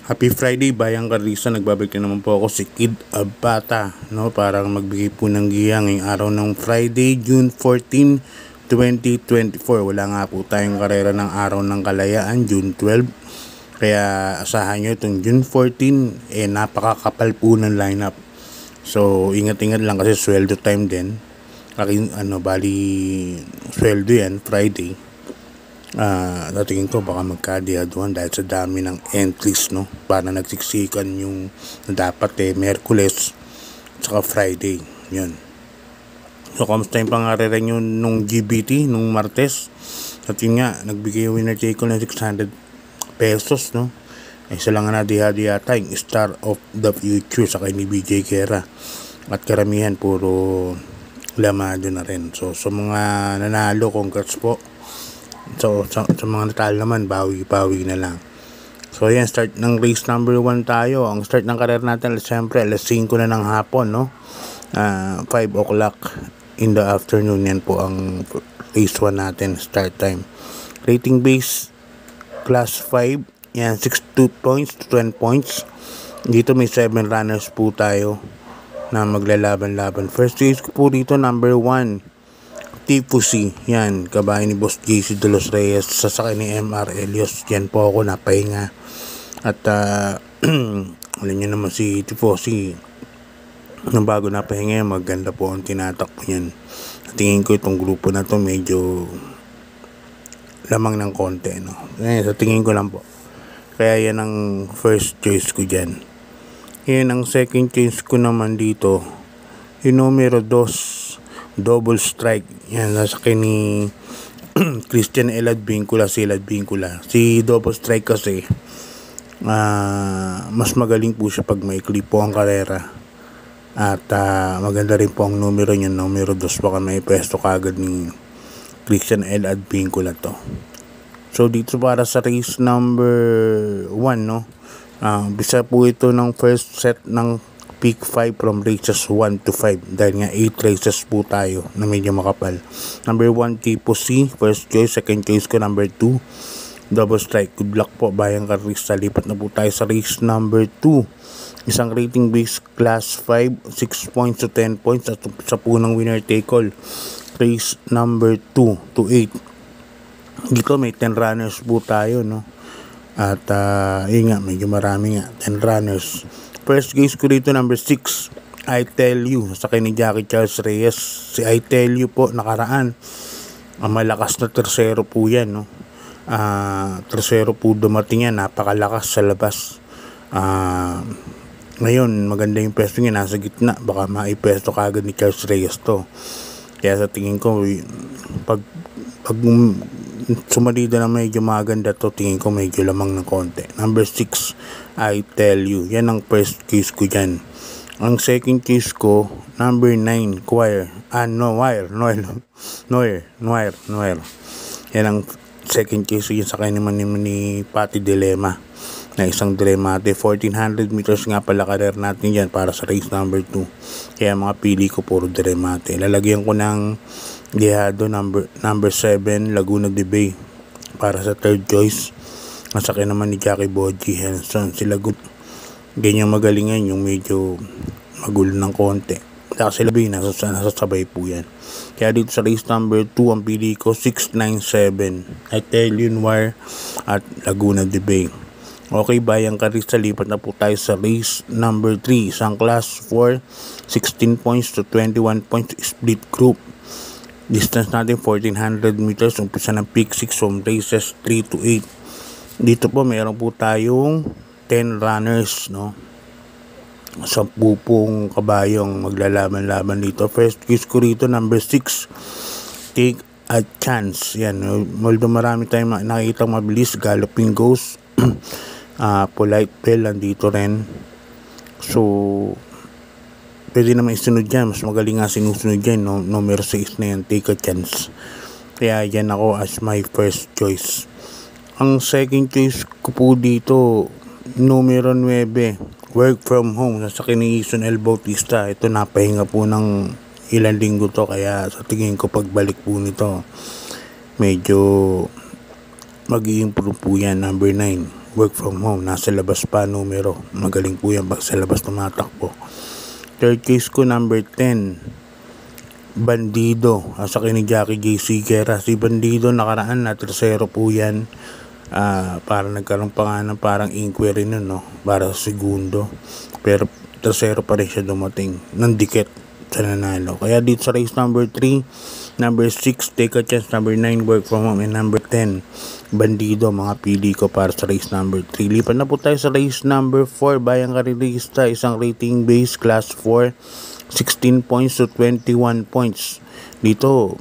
Happy Friday, Bayang Karisa. Nagbabalik na naman po ako, si Kid Abata, no? Para magbigay po ng giya ngayong araw ng Friday, June 14, 2024. Wala nga po tayong karera ng araw ng kalayaan, June 12. Kaya asahan nyo itong June 14, napakakapal po ng lineup. So, ingat-ingat lang kasi sweldo time din. Bali, sweldo yan, Friday. Natingin ko baka magkadiaduhan dahil sa dami ng entries, no? Para nagsiksikan yung dapat Merkules saka Friday. Yun. So, kamusta yung pangarera nyo nung GBT, nung Martes? At yun nga, nagbigay winner take ko ng 600 pesos, no? Isa lang na yata yung Star of the Future sa ni BJ Kera. At karamihan puro lamado na rin. So, sa mga nanalo, congrats po. So, sa mga natalo naman, bawi-bawi na lang. So, yan, start ng race number 1 tayo. Ang start ng karir natin, siyempre, alas 5 na ng hapon, no? 5 o'clock in the afternoon, yan po ang race 1 natin, start time. Rating base, class 5, yan, 62 points to 10 points. Dito may 7 runners po tayo na maglalaban-laban. First race ko po dito, number 1. Tifusi, yan, kabahay ni Boss JC De Los Reyes, sasakay ni MR Elios. Yan po ako napahinga. At alam nyo naman si Tifusi, nang bago napahinga, maganda po ang tinatakbo yan. Tingin ko itong grupo na to medyo lamang ng konti, no? Sa tingin ko lang po. Kaya yan ang first choice ko dyan. Yan ang second choice ko naman dito, yung numero 2, Double Strike. Yan, nasa ni Christian Elad Vincula, si Double Strike kasi mas magaling po siya pag maikli po ang karera. At maganda rin po ang numero niya, numero 2. Baka may pwesto kagad ni Christian Elad Vincula to. So dito para sa race number 1, no? Bisa po ito ng first set ng pick 5 from races 1 to 5 dahil nga 8 races po tayo na medyo makapal. Number 1, Tifusi, first choice. Second choice ko, number 2, Double Strike. Good luck po, Bayang Karisa. Lipat na po tayo sa race number 2. Isang rating base, class 5, 6 points to 10 points at sa punang winner take all. Race number 2 to 8. Dito may 10 runners po tayo, no? At yun nga, medyo marami nga, 10 runners. First case ko dito, number 6, I Tell You, sa ni Jackie Charles Reyes. Si I Tell You po, nakaraan, malakas na tersero po yan, no? Tersero po dumating yan, napakalakas sa labas. Ngayon, maganda yung pwesto niya, nasa gitna, baka maipwesto kagad ni Charles Reyes to. Kaya sa tingin ko, pag sumalida na medyo maganda to, tingin ko medyo lamang ng konti. Number 6, I Tell You. Yan ang first case ko dyan. Ang second case ko, number 9, Noir. Yan ang second case ko dyan sa kanya naman ni Pati Dilema, na isang Dilemate. 1400 meters nga pala karir natin dyan para sa race number 2. Kaya mga pili ko puro Dilemate. Lalagyan ko ng Dehado, number 7, Laguna de Bay para sa third choice. Masakay naman ni Jackie Boji Henson. Sila ganyan magalingan, yung medyo magulo ng konti. Kasi sila nasasabay po yan. Kaya dito sa race number 2, ang pili ko 697, Italian Wire at Laguna de Bay. Okay, Bayang Karisa, lipat na po tayo sa race number 3. Isang class 4, 16 points to 21 points, split group. Distance natin 1400 meters. Umpisa ng pick 6 from races 3 to 8. Dito po meron po tayong 10 runners, no? 10 pong kabayong maglalaban-laban dito. First case ko rito, number 6, Take a Chance. Yan, although marami tayong nakikita mabilis, Galloping Ghost, Polite Bell, nandito rin. So, pwede naman isunod dyan. Mas magaling nga sinusunod dyan, no? Number 6 na yan, Take a Chance. Kaya yan ako as my first choice. Ang second choice ko po dito, numero 9, Work From Home, nasa ni Ison L. Bautista. Ito, napahinga po ng ilang linggo to, kaya sa tingin ko pagbalik po nito, medyo mag-i-improve po yan. Number 9, work from home. Nasa labas pa numero. Magaling po yan pag sa labas tumatakbo. Third case ko, number 10. Bandido. Sa akin ni Jackie J. Siguera. Si Bandido nakaraan na tercero po yan. Para nagkaroon pa nga ng parang inquiry nun, no? Para sa segundo. Pero tercero pa rin siya dumating. Nandikit sa nanalo. Kaya dito sa race number 3, number 6, Take a Chance, number 9, Work from Home, and number 10, Bandido, mga pili ko para sa race number 3. Lipat na po tayo sa race number 4, Bayang Karirista, isang rating base, class 4, 16 points to 21 points. Dito,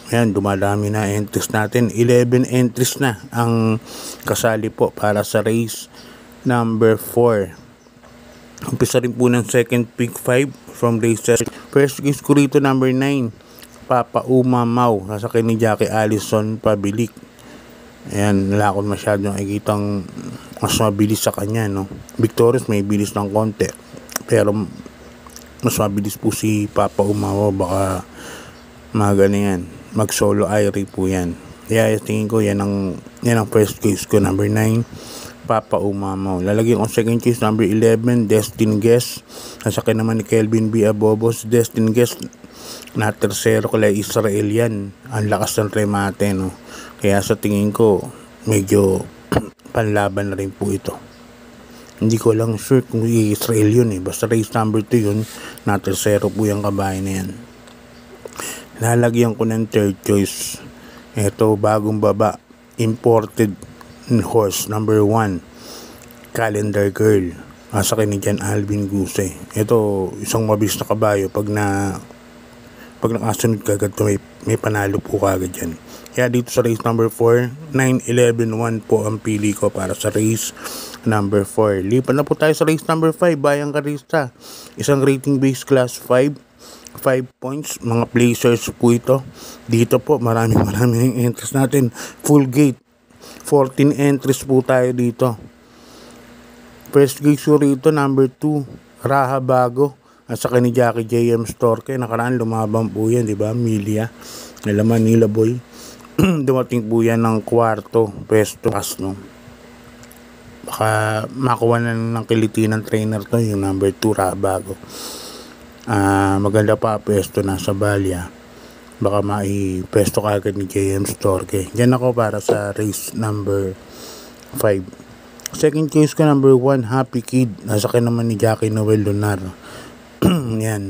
ayan, dumadami na entries natin. 11 entries na ang kasali po para sa race number 4. Umpisa rin po ng second pick 5 from races. First case ko rito, number 9, Papa Umamaw. Sasakyan ni Jackie Allison Pabilik. Ayan, wala akong masyadong nakikitang mas mabilis sa kanya, no? Victorious, may bilis ng konti. Pero mas mabilis po si Papa Umamaw. Baka yan, mag solo Irie po yan. Kaya tingin ko yan ang first case ko, number 9, Papa Umamaw. Lalagyan ko second case, number 11, Destin Guest. Sasakyan naman ni Kelvin B. Abobos. Destin Guest na tercero kala Israel yan. Ang lakas ng remate, no? Kaya sa tingin ko medyo panlaban na rin po ito. Hindi ko lang sure kung Israel yun, basta race number 2 yun, na tercero po yung kabahay na yan. Lalagyan ko ng third choice. Ito, bagong baba, imported horse, number 1, Calendar Girl. Sa akin ni Jan Alvin Guse. Ito, isang mabilis na kabayo. Pag nakasunod kagad to, may panalo po kagad yan. Kaya dito sa race number 4, 9, 11, 1 po ang pili ko para sa race number 4. Lipat na po tayo sa race number 5, Bayang Karista. Isang rating base, class 5 points, mga placers po ito. Dito po, maraming entries natin. Full gate, 14 entries po tayo dito. First case ko rito, number 2, Raha Bago. Sa akin ni Jackie J.M. Storke. Nakaraan lumaban po yan, di ba? Milia, nila Manila Boy. Dumating po yan ng kwarto pwesto, no? Baka makuha na ng kiliti ng trainer to, yung number 2, Raha Bago. Maganda pa pwesto na sa Balya. Baka mai-pwesto kagad ni JM Storke. Diyan ako para sa race number 5. Second case ko, number 1, Happy Kid. Nasakyan naman ni Jackie Noel Lunar. Yan,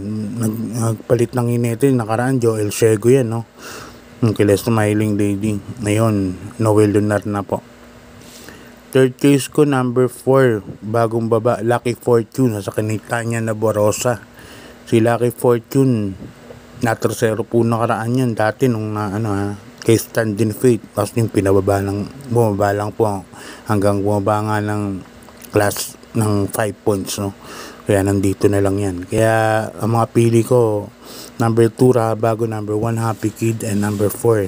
nagpalit ng inete. Nakaraan, Joel Sego yan, no? Yung kila Smiling Lady. Ngayon, Noel Lunar na po. Third case ko, number 4, bagong baba, Lucky Fortune. Nasakyan ni Tanya Naborosa. Si Lucky Fortune, na tercero po nakaraan yan. Dati nung kay Stand in Faith. Tapos yung bumaba lang po hanggang bumaba nga ng class ng 5 points, no? Kaya nandito na lang yan. Kaya ang mga pili ko, number 2, Raha Bago, number 1, Happy Kid, and number 4,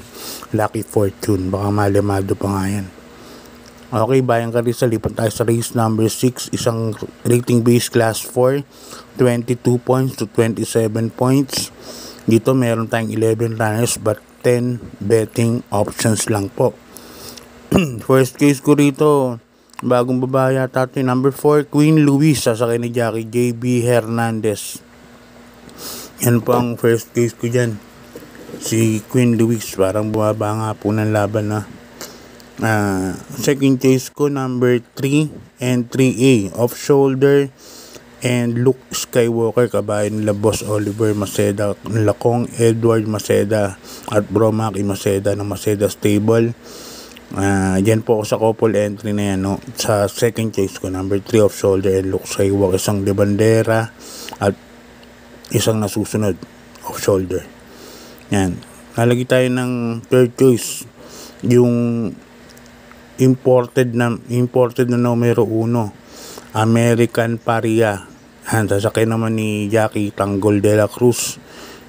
Lucky Fortune. Baka malimado pa nga yan. Okay, Bayang Karista, lipat tayo sa race number 6, isang rating base, class 4, 22 points to 27 points. Dito meron tayong 11 runners but 10 betting options lang po. First case ko rito, bagong babae yata ito, number 4, Queen Louise. Sasakyan ni Jackie J.B. Hernandez. Yan po ang first case ko dyan, si Queen Louise. Parang bumaba nga po ng laban na. Second case ko, number 3 and 3A, Off Shoulder and Luke Skywalker, kabahay nila Boss Oliver Maceda, Lakong Edward Maceda at Bro Maki Maceda ng Maceda Stable. Yan po ako sa couple entry na yan, no? Sa second case ko, number 3, Off Shoulder and Luke Skywalker, isang de bandera at isang nasusunod, Off Shoulder. Yan, nalagay tayo ng third choice, yung imported na numero 1, American Paria. Sasakay naman ni Jackie Tanggol de la Cruz.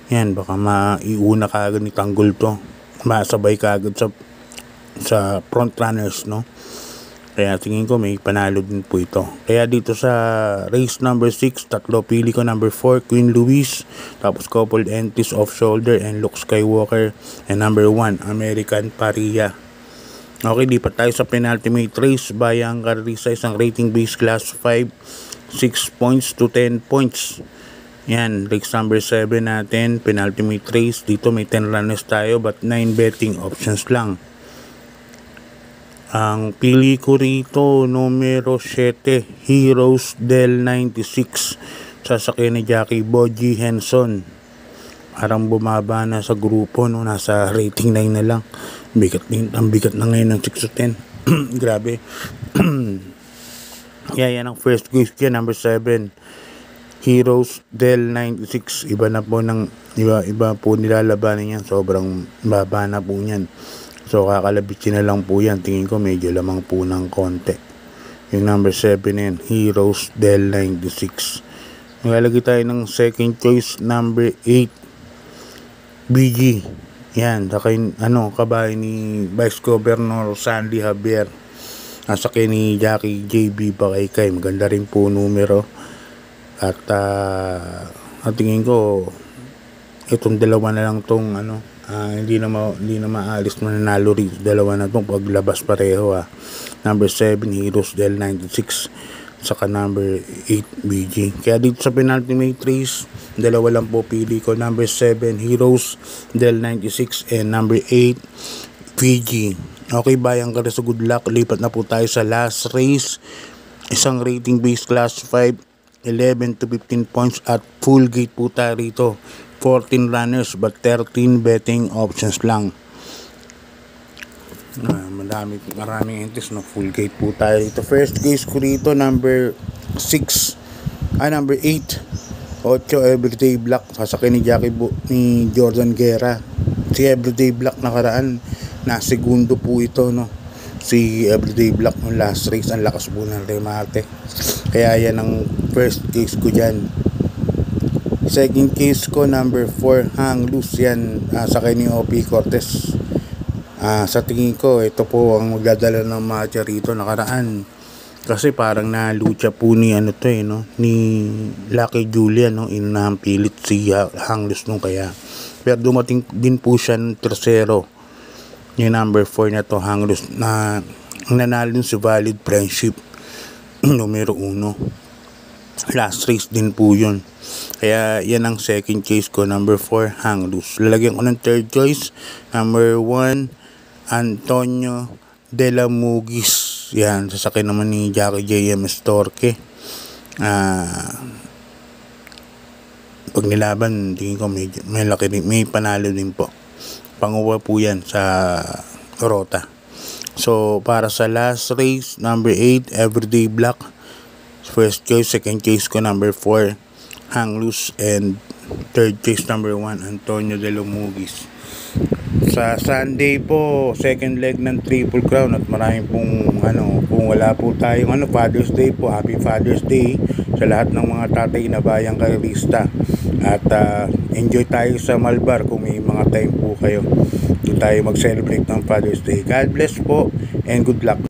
Yan, baka maiuna kagad ni Tanggol to. Masabay kagad sa front runners, no? Kaya tingin ko may panalo din po ito. Kaya dito sa race number 6, tatlo pili ko, number 4, Queen Louise. Tapos coupled entries, Off Shoulder and Luke Skywalker. And number 1, American Paria. Okay, lipat tayo sa penultimate race. Bayang Carrisa, isang rating base class 5, 6 points to 10 points. Yan, race number 7 natin, penultimate race. Dito may 10 runners tayo but 9 betting options lang. Ang pili ko rito, numero 7, Heroes del 96. Sasakyan ni Jackie Boji Henson. Parang bumaba na sa grupo, no? Nasa rating 9 na lang. Ang bigat na ngayon ng 6 to 10. Grabe. Yan ang first race dyan, number 7. Heroes del 96. Iba po nilalabanan yan. Sobrang baba na po yan. So kakalabitin na lang po yan. Tingin ko medyo lamang po ng konti. Yung number 7 yan, Heroes del 96. Maglalagay tayo ng second choice, number 8, BG. Yan, kabahay ni Vice Governor Sandy Javier. Nasakay ni Jackie JB Bakaykay. Maganda rin po numero. At tingin ko itong dalawa na lang tong hindi na maalis mananalo rin. Dalawa na tong paglabas pareho. Number 7, Heroes del 96, saka number 8, BG. Kaya dito sa penultimate race, dalawa lang po pili ko, number 7, Heroes del 96, and number 8, BG. Okay, Bayang Carrisa, good luck. Lipat na po tayo sa last race. Isang rating base class 5, 11 to 15 points at full gate po tayo rito. 14 runners but 13 betting options lang. Maraming entries, no? Full gate po tayo rito. First case ko rito, number 8, 8 Everyday Black. Sasakay ni ni Jordan Guerra. Si Everyday Black nakaraan na segundo po ito, no? Si Everyday Black ng last race, ang lakas po ng remate. Kaya yan ang first case ko dyan. Second case ko, number 4, Hang Loose. Yan, sakay ni OP Cortez. Sa tingin ko, ito po ang magdadala ng matcha rito nakaraan. Kasi parang nalucha po ni ni Lucky Julian, no? Inunahang pilit si Hang Loose nung kaya. Pero dumating din po siya ng tercero. Yung number 4 na to, Hang Loose, na nanalo si Valid Friendship. Numero 1. Last race din po yun. Kaya yan ang second case ko, number 4, Hang Loose. Lalagyan ko ng third choice, number 1, Antonio de la Mugis. Yan, sasakay naman ni Jackie JMS Torque. Pag nilaban, tingin ko may panalo din po. Panguha po yan sa Rota. So para sa last race, number 8, Everyday Black. First choice, second choice ko, number 4, Hang Loose, and third choice, number 1, Antonio de la Mugis. Sa Sunday po, second leg ng Triple Crown, at maraming pong kung wala po tayong Father's Day po, Happy Father's Day sa lahat ng mga tatay na Bayang Carrista. At enjoy tayo sa Malbar kung may mga time po kayo. Doon tayo mag-celebrate ng Father's Day. God bless po and good luck.